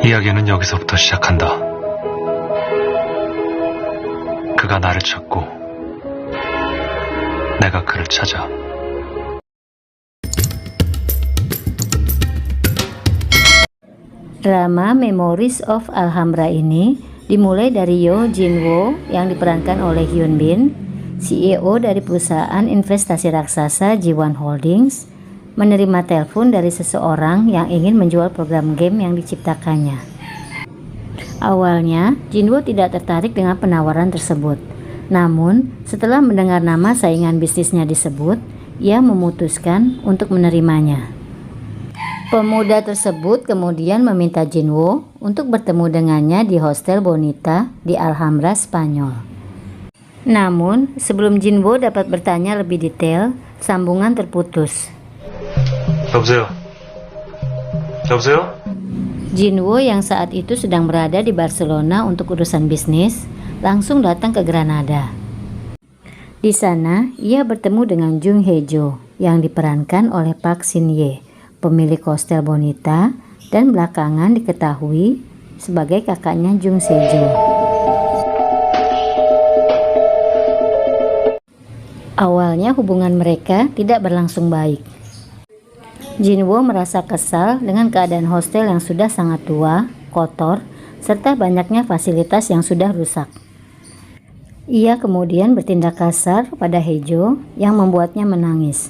이야기는 여기서부터 시작한다. 그가 나를 찾고 내가 그를 찾아. Drama Memories of Alhambra ini dimulai dari Yo Jin-woo yang diperankan oleh Hyun Bin, CEO dari perusahaan investasi raksasa Ji-won Holdings, menerima telepon dari seseorang yang ingin menjual program game yang diciptakannya. Awalnya, Jin-woo tidak tertarik dengan penawaran tersebut. Namun, setelah mendengar nama saingan bisnisnya disebut, ia memutuskan untuk menerimanya. Pemuda tersebut kemudian meminta Jin-woo untuk bertemu dengannya di Hostel Bonita di Alhambra, Spanyol. Namun, sebelum Jin-woo dapat bertanya lebih detail, sambungan terputus. 여보세요? 여보세요? Jin-woo yang saat itu sedang berada di Barcelona untuk urusan bisnis, langsung datang ke Granada. Di sana, ia bertemu dengan Jung Hae-jo yang diperankan oleh Park Shin-ye, pemilik Hostel Bonita, dan belakangan diketahui sebagai kakaknya Jung Se-jo. Awalnya hubungan mereka tidak berlangsung baik. Jin-woo merasa kesal dengan keadaan hostel yang sudah sangat tua, kotor, serta banyaknya fasilitas yang sudah rusak. Ia kemudian bertindak kasar pada Hae-jo yang membuatnya menangis.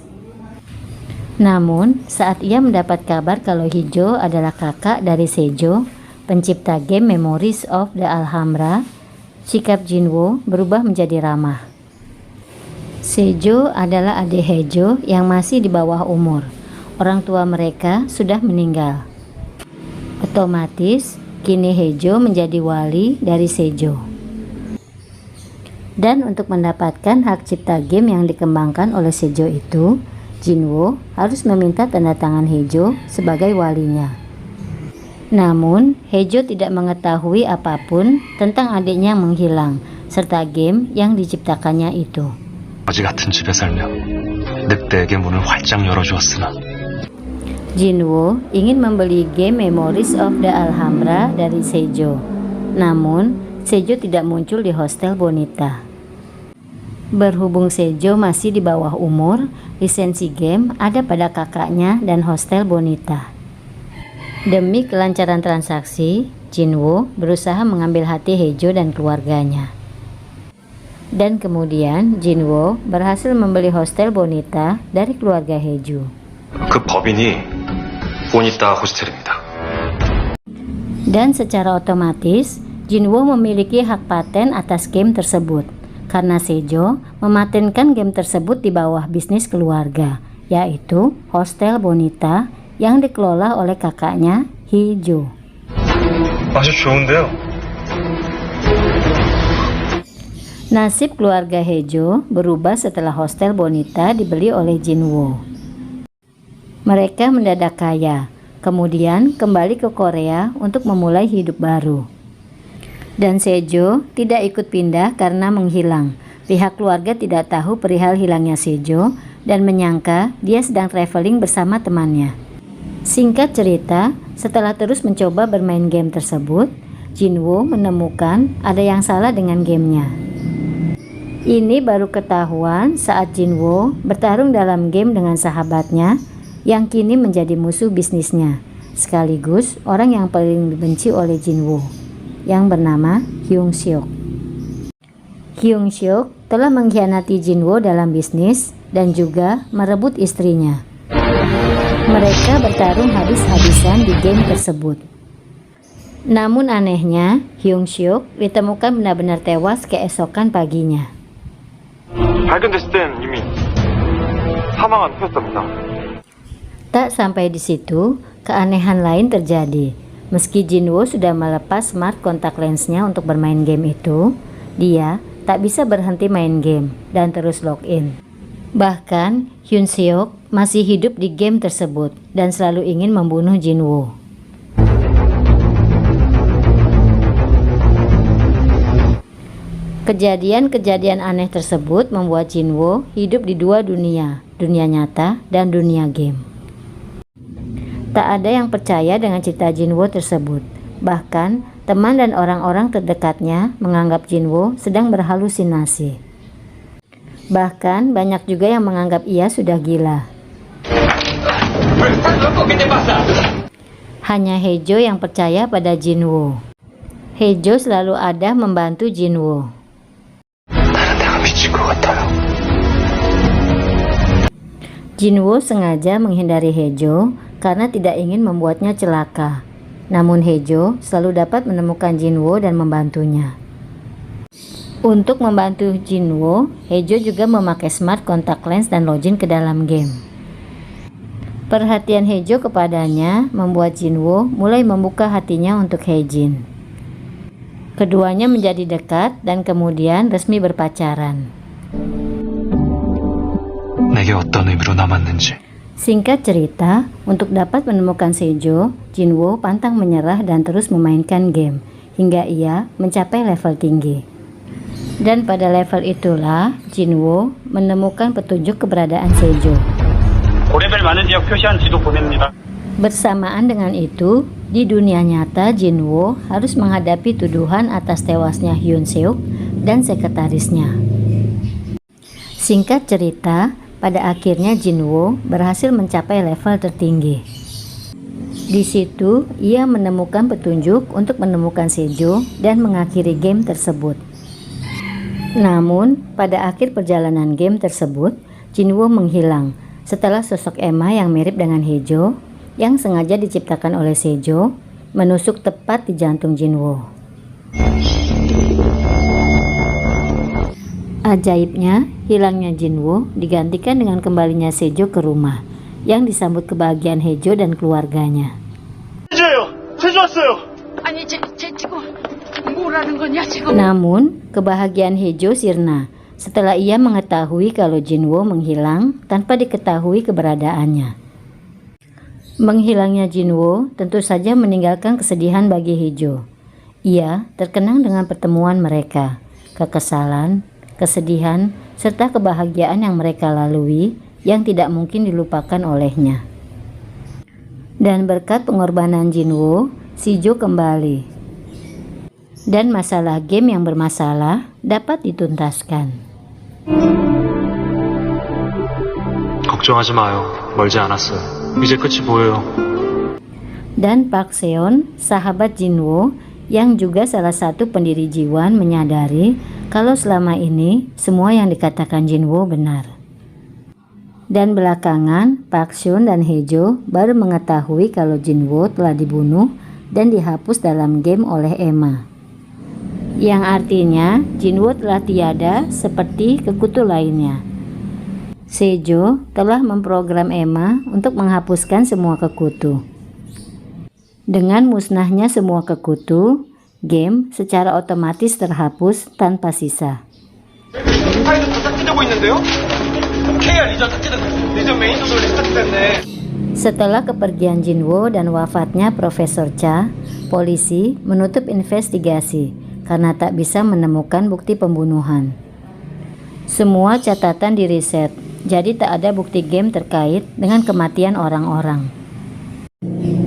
Namun, saat ia mendapat kabar kalau Hae-jo adalah kakak dari Se-jo, pencipta game Memories of the Alhambra, sikap Jin-woo berubah menjadi ramah. Se-jo adalah adik Hae-jo yang masih di bawah umur. Orang tua mereka sudah meninggal. Otomatis, kini Hae-jo menjadi wali dari Se-jo. Dan untuk mendapatkan hak cipta game yang dikembangkan oleh Se-jo itu, Jin-woo harus meminta tanda tangan Hae-jo sebagai walinya. Namun, Hae-jo tidak mengetahui apapun tentang adiknya yang menghilang, serta game yang diciptakannya itu. 아버지 같은 집에 살며 늑대에게 문을 활짝 열어주었으나 Jin-woo ingin membeli game Memories of the Alhambra dari Se-jo. Namun, Se-jo tidak muncul di Hostel Bonita. Berhubung Se-jo masih di bawah umur, lisensi game ada pada kakaknya dan Hostel Bonita. Demi kelancaran transaksi, Jin-woo berusaha mengambil hati Hae-jo dan keluarganya. Dan kemudian Jin-woo berhasil membeli Hostel Bonita dari keluarga Hae-jo. 그 법인이 보니타 호스텔입니다. Dan secara otomatis, Jin-woo memiliki hak paten atas game tersebut karena Se-jo mematenkan game tersebut di bawah bisnis keluarga, yaitu Hostel Bonita yang dikelola oleh kakaknya Hae-jo. 아주 좋은데요. Nasib keluarga Hae-jo berubah setelah Hostel Bonita dibeli oleh Jin-woo. Mereka mendadak kaya, kemudian kembali ke Korea untuk memulai hidup baru. Dan Se-jo tidak ikut pindah karena menghilang. Pihak keluarga tidak tahu perihal hilangnya Se-jo dan menyangka dia sedang traveling bersama temannya. Singkat cerita, setelah terus mencoba bermain game tersebut, Jin-woo menemukan ada yang salah dengan gamenya. Ini baru ketahuan saat Jin-woo bertarung dalam game dengan sahabatnya yang kini menjadi musuh bisnisnya, sekaligus orang yang paling dibenci oleh Jin-woo, yang bernama Hyung-seok. Hyung-seok telah mengkhianati Jin-woo dalam bisnis dan juga merebut istrinya. Mereka bertarung habis-habisan di game tersebut. Namun anehnya, Hyung-seok ditemukan benar-benar tewas keesokan paginya. 발견됐을 땐 이미 사망한 후였답니다. Tak sampai di situ, keanehan lain terjadi. Meski Jin-woo sudah melepas smart contact lensnya untuk bermain game itu, dia tak bisa berhenti main game dan terus login. Bahkan, Hyun-seok masih hidup di game tersebut dan selalu ingin membunuh Jin-woo. Kejadian-kejadian aneh tersebut membuat Jin-woo hidup di dua dunia, dunia nyata dan dunia game. Tak ada yang percaya dengan cerita Jin-woo tersebut. Bahkan, teman dan orang-orang terdekatnya menganggap Jinwoo sedang berhalusinasi. Bahkan, banyak juga yang menganggap ia sudah gila. Hanya Haejo yang percaya pada Jinwoo. Haejo selalu ada membantu Jinwoo. Jinwoo sengaja menghindari Haejo karena tidak ingin membuatnya celaka. Namun Haejo selalu dapat menemukan Jinwoo dan membantunya. Untuk membantu Jinwoo, Haejo juga memakai smart contact lens dan login ke dalam game. Perhatian Haejo kepadanya membuat Jinwoo mulai membuka hatinya untuk Haejin. Keduanya menjadi dekat dan kemudian resmi berpacaran. 내게 어떤 의미로 남았는지. Singkat cerita, untuk dapat menemukan Seo, Jinwoo pantang menyerah dan terus memainkan game hingga ia mencapai level tinggi. Dan pada level itulah Jinwoo menemukan petunjuk keberadaan Seo. 고레벨 많은 지역 표시한 지도 보냅니다. Bersamaan dengan itu, di dunia nyata Jinwoo harus menghadapi tuduhan atas tewasnya Hyun Seok dan sekretarisnya. Singkat cerita, pada akhirnya Jinwoo berhasil mencapai level tertinggi. Di situ, ia menemukan petunjuk untuk menemukan Seo dan mengakhiri game tersebut. Namun, pada akhir perjalanan game tersebut, Jinwoo menghilang setelah sosok Emma yang mirip dengan Haejo yang sengaja diciptakan oleh Seo menusuk tepat di jantung Jinwoo. Ajaibnya, hilangnya Jinwoo digantikan dengan kembalinya Seo ke rumah yang disambut kebahagiaan Haejo dan keluarganya. Namun, kebahagiaan Haejo sirna setelah ia mengetahui kalau Jinwoo menghilang tanpa diketahui keberadaannya. Menghilangnya Jinwoo tentu saja meninggalkan kesedihan bagi Haejo. Ia terkenang dengan pertemuan mereka, kekesalan, kesedihan, serta kebahagiaan yang mereka lalui yang tidak mungkin dilupakan olehnya. Dan berkat pengorbanan Jinwoo, Seo kembali. Dan masalah game yang bermasalah dapat dituntaskan. 걱정하지 마요. 멀지 않았어요. 이제 끝이 보여요. Dan Park Seon, sahabat Jinwoo, yang juga salah satu pendiri Jiwan, menyadari kalau selama ini semua yang dikatakan Jinwoo benar. Dan belakangan, Park Seon dan Haejo baru mengetahui kalau Jinwoo telah dibunuh dan dihapus dalam game oleh Emma. Yang artinya Jinwoo telah tiada seperti kekutu lainnya. Seo telah memprogram Emma untuk menghapuskan semua kekutu. Dengan musnahnya semua kekutu, game secara otomatis terhapus tanpa sisa. Setelah kepergian Jinwoo dan wafatnya Profesor Cha, polisi menutup investigasi karena tak bisa menemukan bukti pembunuhan. Semua catatan diriset, jadi tak ada bukti game terkait dengan kematian orang-orang.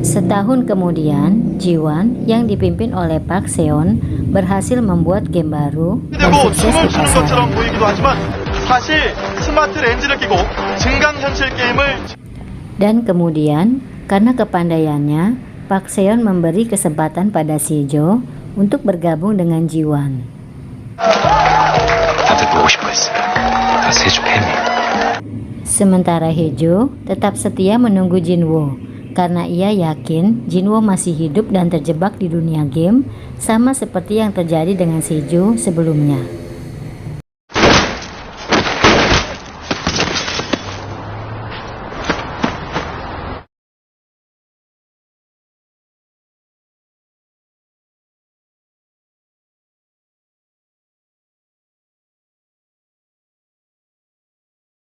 Setahun kemudian, Jiwan yang dipimpin oleh Park Seon berhasil membuat game baru dan sukses di pasaran. Dan kemudian, karena kepandaiannya, Park Seon memberi kesempatan pada Seo untuk bergabung dengan Jiwan. Sementara Haejo tetap setia menunggu Jinwoo karena ia yakin Jinwoo masih hidup dan terjebak di dunia game sama seperti yang terjadi dengan Seo sebelumnya.